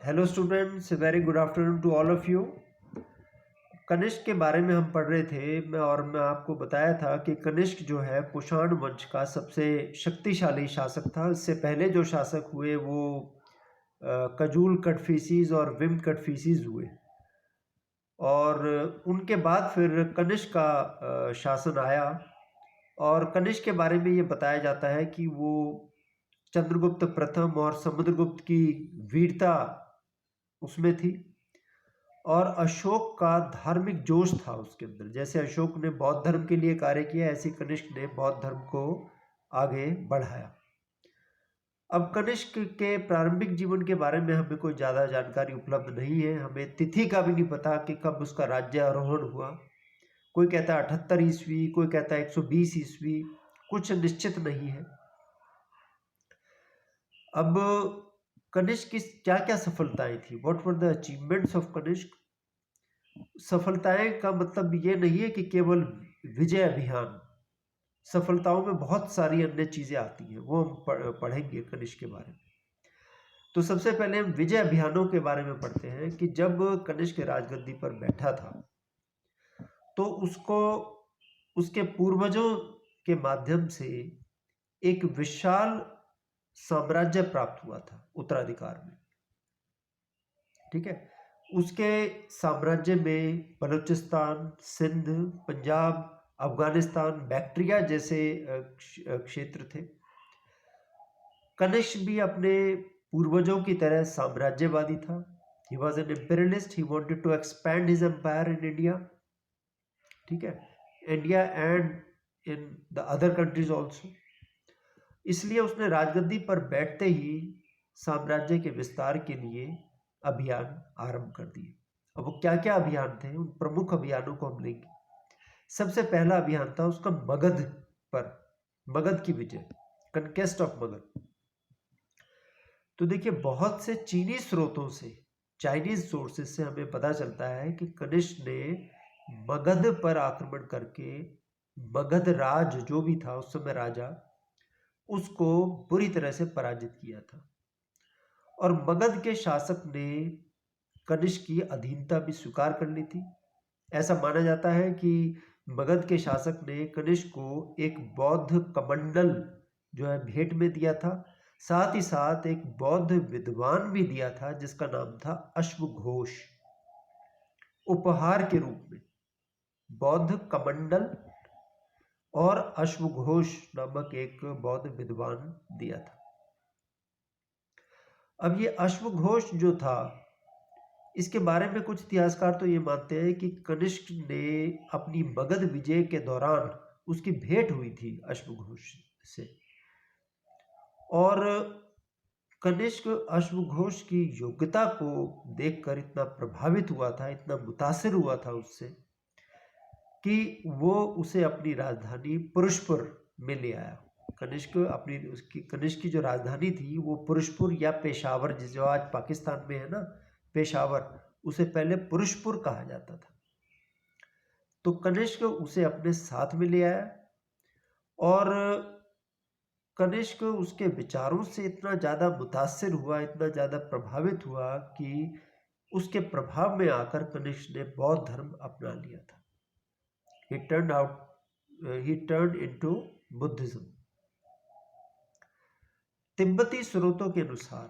Hello students, very good afternoon to all of you. Kanishka के बारे में हम पढ़ रहे थे मैं आपको बताया था कि कनिष्क जो है कुषाण वंश का सबसे शक्तिशाली शासक था। इससे पहले जो शासक हुए वो कजूल कटफिसीज और विम कटफिसीज हुए, और उनके बाद फिर कनिष्क का शासन आया। और कनिष्क के बारे में ये बताया जाता है कि वो चंद्रगुप्त प्रथम और समुद्रगुप्त की वीरता उसमें थी, और अशोक का धार्मिक जोश था उसके अंदर। जैसे अशोक ने बौद्ध धर्म के लिए कार्य किया, ऐसे कनिष्क ने बौद्ध धर्म को आगे बढ़ाया। अब कनिष्क के प्रारंभिक जीवन के बारे में हमें कोई ज़्यादा जानकारी उपलब्ध नहीं है। हमें तिथि का भी नहीं पता कि कब उसका राज्यारोहण हुआ। कोई कहता है 78 ईस्वी, कोई कहता है 120 ईस्वी, कुछ निश्चित नहीं है। अब कनिष्क की क्या क्या सफलताएं थी? What were the achievements of Kanishka? सफलताएं का मतलब ये नहीं है कि केवल विजय अभियान। सफलताओं में बहुत सारी अन्य चीजें आती हैं, वो हम पढ़ेंगे कनिष्क के बारे में। तो सबसे पहले हम विजय अभियानों के बारे में पढ़ते हैं कि जब कनिष्क राजगद्दी पर बैठा था तो उसको उसके पूर्वजों के माध्यम से एक विशाल साम्राज्य प्राप्त हुआ था उत्तराधिकार में। ठीक है, उसके साम्राज्य में बलूचिस्तान, सिंध, पंजाब, अफगानिस्तान, बैक्ट्रिया जैसे क्षेत्र थे। कनिष्क भी अपने पूर्वजों की तरह साम्राज्यवादी था। He was an imperialist, he wanted to expand his empire in India. ठीक है, India and in the other countries also. इसलिए उसने राजगद्दी पर बैठते ही साम्राज्य के विस्तार के लिए अभियान आरंभ कर दिए। अब वो क्या क्या अभियान थे, उन प्रमुख अभियानों को हम लेंगे। सबसे पहला अभियान था उसका मगध पर, मगध की विजय, कनकेस्ट ऑफ मगध। तो देखिए, बहुत से चीनी स्रोतों से, चाइनीज सोर्सेस से हमें पता चलता है कि कनिष्क ने मगध पर आक्रमण करके मगध राज जो भी था उस समय राजा, उसको बुरी तरह से पराजित किया था। और मगध के शासक ने कनिष्क की अधीनता भी स्वीकार कर ली थी। ऐसा माना जाता है कि मगध के शासक ने कनिष्क को एक बौद्ध कमंडल जो है भेंट में दिया था। साथ ही साथ एक बौद्ध विद्वान भी दिया था जिसका नाम था अश्वघोष, उपहार के रूप में। बौद्ध कमंडल और अश्वघोष नामक एक बौद्ध विद्वान दिया था। अब ये अश्वघोष जो था, इसके बारे में कुछ इतिहासकार तो ये मानते हैं कि कनिष्क ने अपनी मगध विजय के दौरान उसकी भेंट हुई थी अश्वघोष से, और कनिष्क अश्वघोष की योग्यता को देखकर इतना प्रभावित हुआ था, इतना मुतासिर हुआ था उससे, कि वो उसे अपनी राजधानी पुरुषपुर में ले आया। कनिष्क की जो राजधानी थी वो पुरुषपुर या पेशावर, जो आज पाकिस्तान में है ना, पेशावर, उसे पहले पुरुषपुर कहा जाता था। तो कनिष्क उसे अपने साथ में ले आया, और कनिष्क उसके विचारों से इतना ज़्यादा मुतासिर हुआ, इतना ज़्यादा प्रभावित हुआ कि उसके प्रभाव में आकर कनिष्क ने बौद्ध धर्म अपना लिया था। he turned into Buddhism. तिब्बती स्रोतों के अनुसार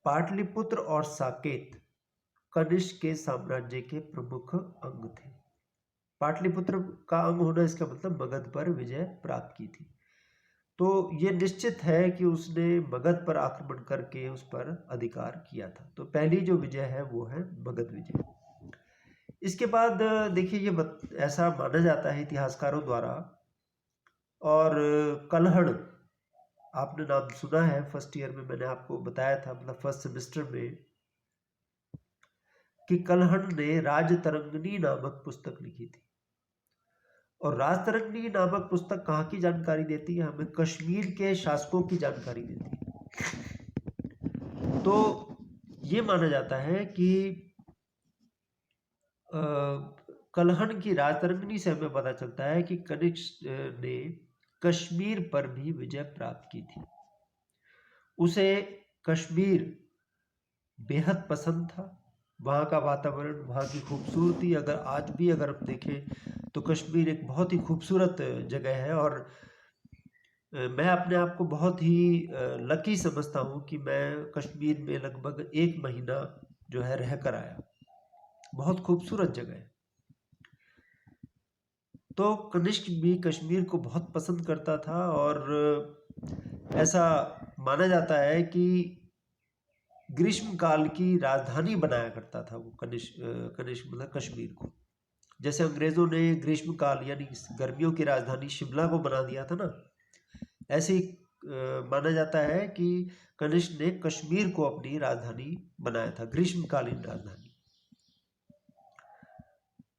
पाटलिपुत्र और साकेत कनिष्क के साम्राज्य के प्रमुख अंग थे। पाटलिपुत्र का अंग होना, इसका मतलब मगध पर विजय प्राप्त की थी। तो ये निश्चित है कि उसने मगध पर आक्रमण करके उस पर अधिकार किया था। तो पहली जो विजय है वो है मगध विजय। इसके बाद देखिए, ये ऐसा माना जाता है इतिहासकारों द्वारा, और कल्हड़, आपने नाम सुना है, फर्स्ट ईयर में मैंने आपको बताया था, मतलब फर्स्ट सेमेस्टर में, कि कल्हड़ ने राजतरंगिणी नामक पुस्तक लिखी थी। और राजतरंगिणी नामक पुस्तक कहाँ की जानकारी देती है? हमें कश्मीर के शासकों की जानकारी देती है। तो ये माना जाता है कि कल्हड़ की राजतरंगिणी से हमें पता चलता है कि कनिष्क ने कश्मीर पर भी विजय प्राप्त की थी। उसे कश्मीर बेहद पसंद था। वहाँ का वातावरण, वहाँ की खूबसूरती, अगर आज भी अगर हम देखें तो कश्मीर एक बहुत ही खूबसूरत जगह है। और मैं अपने आप को बहुत ही लकी समझता हूँ कि मैं कश्मीर में लगभग 1 महीना जो है रह कर आया। बहुत खूबसूरत जगह है। तो कनिष्क भी कश्मीर को बहुत पसंद करता था, और ऐसा माना जाता है कि ग्रीष्म काल की राजधानी बनाया करता था वो कनिष्क मतलब कश्मीर को। जैसे अंग्रेजों ने ग्रीष्म काल यानी गर्मियों की राजधानी शिमला को बना दिया था ना, ऐसे ही माना जाता है कि कनिष्क ने कश्मीर को अपनी राजधानी बनाया था, ग्रीष्मकालीन राजधानी।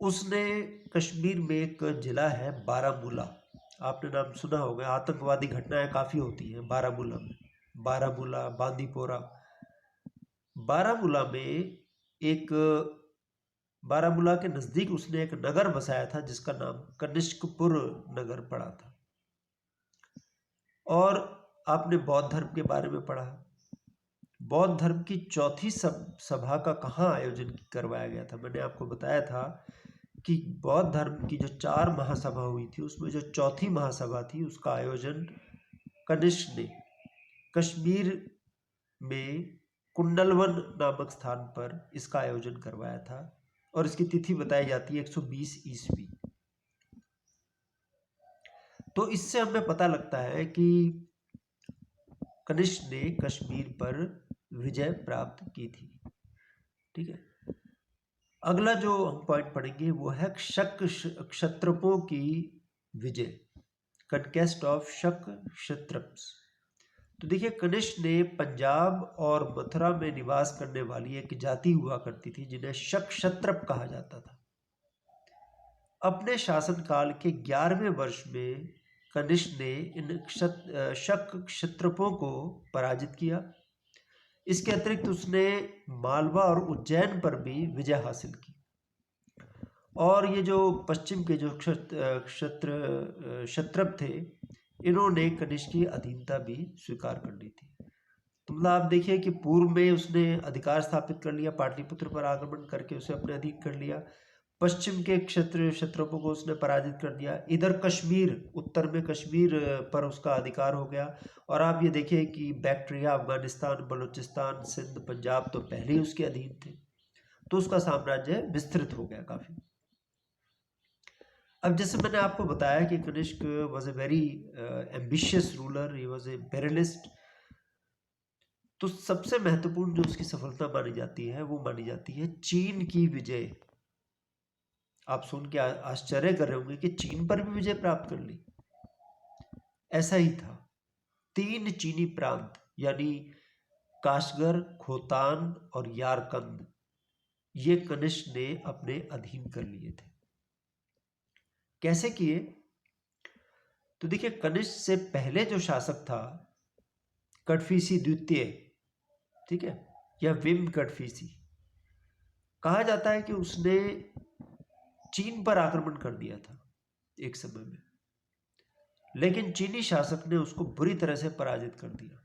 उसने कश्मीर में एक जिला है बारामूला, आपने नाम सुना होगा, आतंकवादी घटनाएं काफ़ी होती हैं बारामूला में, बारामूला, बांदीपोरा। बारामूला में एक बारामूला के नज़दीक उसने एक नगर बसाया था जिसका नाम कनिष्कपुर नगर पड़ा था। और आपने बौद्ध धर्म के बारे में पढ़ा। बौद्ध धर्म की चौथी सभा का कहाँ आयोजन करवाया गया था? मैंने आपको बताया था कि बौद्ध धर्म की जो 4 महासभा हुई थी उसमें जो चौथी महासभा थी उसका आयोजन कनिष्क ने कश्मीर में कुंडलवन नामक स्थान पर इसका आयोजन करवाया था, और इसकी तिथि बताई जाती है 120 ईस्वी। तो इससे हमें पता लगता है कि कनिष्क ने कश्मीर पर विजय प्राप्त की थी। ठीक है, अगला जो हम पॉइंट पढ़ेंगे वो है शक क्षत्रपों की विजय, कनकेस्ट ऑफ शक क्षत्रप्स। तो देखिए, कनिष्क ने पंजाब और मथुरा में निवास करने वाली एक जाति हुआ करती थी जिन्हें शक क्षत्रप कहा जाता था। अपने शासनकाल के 11वें वर्ष में कनिष्क ने इन शक क्षत्रपों को पराजित किया। इसके अतिरिक्त उसने मालवा और उज्जैन पर भी विजय हासिल की, और ये जो पश्चिम के जो क्षत्रप थे, इन्होंने कनिष्क की अधीनता भी स्वीकार कर ली थी। तो मतलब आप देखिए कि पूर्व में उसने अधिकार स्थापित कर लिया, पाटलिपुत्र पर आक्रमण करके उसे अपने अधीन कर लिया, पश्चिम के क्षत्रपों को उसने पराजित कर दिया, इधर कश्मीर, उत्तर में कश्मीर पर उसका अधिकार हो गया। और आप ये देखिए कि बैक्ट्रिया, अफगानिस्तान, बलूचिस्तान, सिंध, पंजाब तो पहले ही उसके अधीन थे, तो उसका साम्राज्य विस्तृत हो गया काफी। अब जैसे मैंने आपको बताया कि Kanishka was a very ambitious ruler, he was a imperialist. तो सबसे महत्वपूर्ण जो उसकी सफलता मानी जाती है वो मानी जाती है चीन की विजय। आप सुन के आश्चर्य कर रहे होंगे कि चीन पर भी विजय प्राप्त कर ली। ऐसा ही था। 3 चीनी प्रांत यानी काशगर, खोतान और यारकंद, ये कनिष्क ने अपने अधीन कर लिए थे। कैसे किए? तो देखिए, कनिष्क से पहले जो शासक था कटफीसी द्वितीय, ठीक है, या विम कटफीसी, कहा जाता है कि उसने चीन पर आक्रमण कर दिया था एक समय में, लेकिन चीनी शासक ने उसको बुरी तरह से पराजित कर दिया।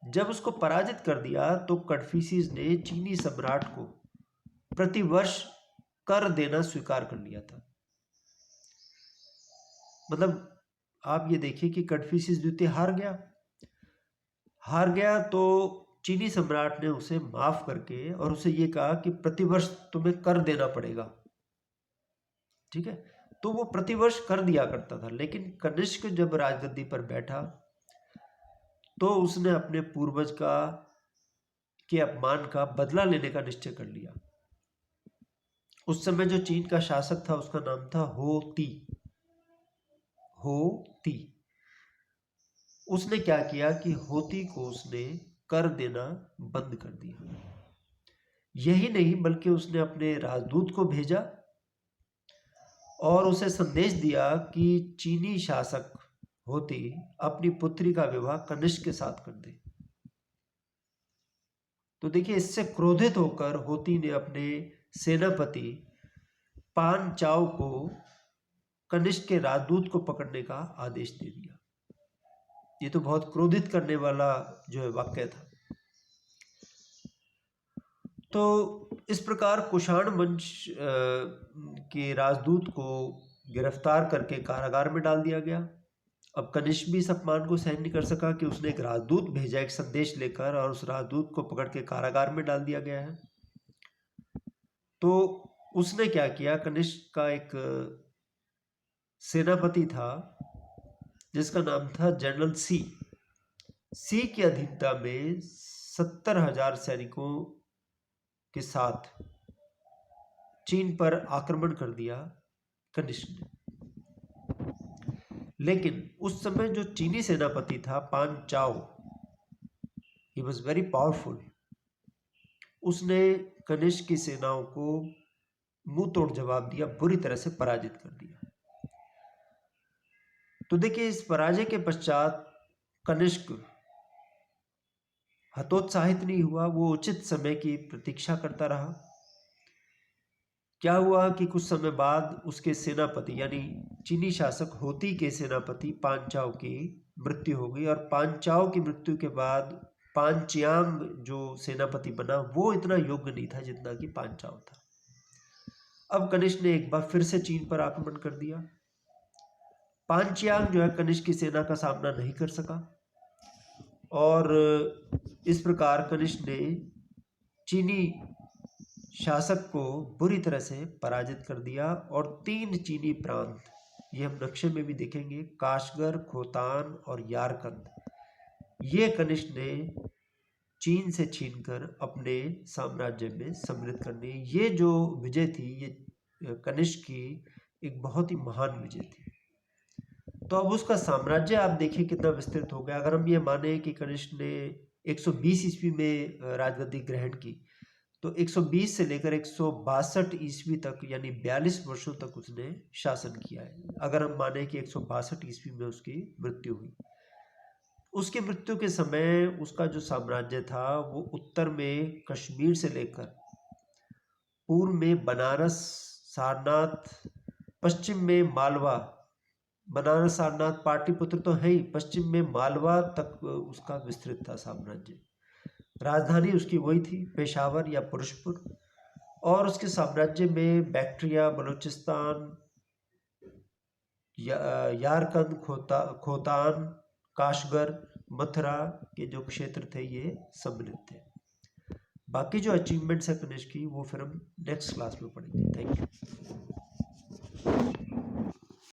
जब उसको पराजित कर दिया तो कटफीसीज ने चीनी सम्राट को प्रतिवर्ष कर देना स्वीकार कर लिया था। मतलब आप ये देखिए कि कटफीसीज द्वितीय हार गया तो चीनी सम्राट ने उसे माफ करके और उसे ये कहा कि प्रतिवर्ष तुम्हें कर देना पड़ेगा। ठीक है, तो वो प्रतिवर्ष कर दिया करता था। लेकिन कनिष्क जब राजगद्दी पर बैठा तो उसने अपने पूर्वज के अपमान का बदला लेने का निश्चय कर लिया। उस समय जो चीन का शासक था उसका नाम था होती। उसने क्या किया कि होती को उसने कर देना बंद कर दिया। यही नहीं बल्कि उसने अपने राजदूत को भेजा और उसे संदेश दिया कि चीनी शासक होती अपनी पुत्री का विवाह कनिष्क के साथ कर दे। तो देखिए, इससे क्रोधित होकर होती ने अपने सेनापति पान चाओ को कनिष्क के राजदूत को पकड़ने का आदेश दे दिया। ये तो बहुत क्रोधित करने वाला जो है वाक्य था। तो इस प्रकार कुषाण वंश के राजदूत को गिरफ्तार करके कारागार में डाल दिया गया। अब कनिष्क भी इस अपमान को सहन नहीं कर सका कि उसने एक राजदूत भेजा एक संदेश लेकर, और उस राजदूत को पकड़ के कारागार में डाल दिया गया है। तो उसने क्या किया, कनिष्क का एक सेनापति था जिसका नाम था जनरल सी की अधीनता में 70,000 सैनिकों के साथ चीन पर आक्रमण कर दिया कनिष्क ने। लेकिन उस समय जो चीनी सेनापति था पान चाओ, ही वॉज वेरी पावरफुल। उसने कनिष्क की सेनाओं को मुंह तोड़ जवाब दिया, बुरी तरह से पराजित कर दिया। तो देखिए, इस पराजय के पश्चात कनिष्क हतोत्साहित नहीं हुआ, वो उचित समय की प्रतीक्षा करता रहा। क्या हुआ कि कुछ समय बाद उसके सेनापति यानी चीनी शासक होती के सेनापति पांचाओ की मृत्यु हो गई, और पांचाओ की मृत्यु के बाद पांचियांग जो सेनापति बना वो इतना योग्य नहीं था जितना कि पांचाओ था। अब कनिष्क ने एक बार फिर से चीन पर आक्रमण कर दिया। पांचियांग जो है कनिष्क की सेना का सामना नहीं कर सका, और इस प्रकार कनिष्क ने चीनी शासक को बुरी तरह से पराजित कर दिया, और 3 चीनी प्रांत, ये हम नक्शे में भी देखेंगे, काशगर, खोतान और यारकंद, ये कनिष्क ने चीन से छीनकर अपने साम्राज्य में सम्मिलित कर ली। ये जो विजय थी, ये कनिष्क की एक बहुत ही महान विजय थी। तो अब उसका साम्राज्य आप देखिए कितना विस्तृत हो गया। अगर हम ये माने कि कनिष्क ने 120 ईस्वी में राजगद्दी ग्रहण की, तो 120 से लेकर 162 ईस्वी तक यानी 42 वर्षों तक उसने शासन किया है। अगर हम माने कि 162 ईस्वी में उसकी मृत्यु हुई, उसकी मृत्यु के समय उसका जो साम्राज्य था वो उत्तर में कश्मीर से लेकर पूर्व में बनारस, सारनाथ, पश्चिम में मालवा, बनारस, सारनाथ, पाटलिपुत्र तो है ही, पश्चिम में मालवा तक उसका विस्तृत था साम्राज्य। राजधानी उसकी वही थी, पेशावर या पुरुषपुर, और उसके साम्राज्य में Bactria, Balochistan, Yarkand, Khotan, Kashgar, Mathura के जो क्षेत्र थे ये सम्मिलित थे। बाकी जो अचीवमेंट्स है कनिष्क की वो फिर हम नेक्स्ट क्लास में पढ़ेंगे। Thank you.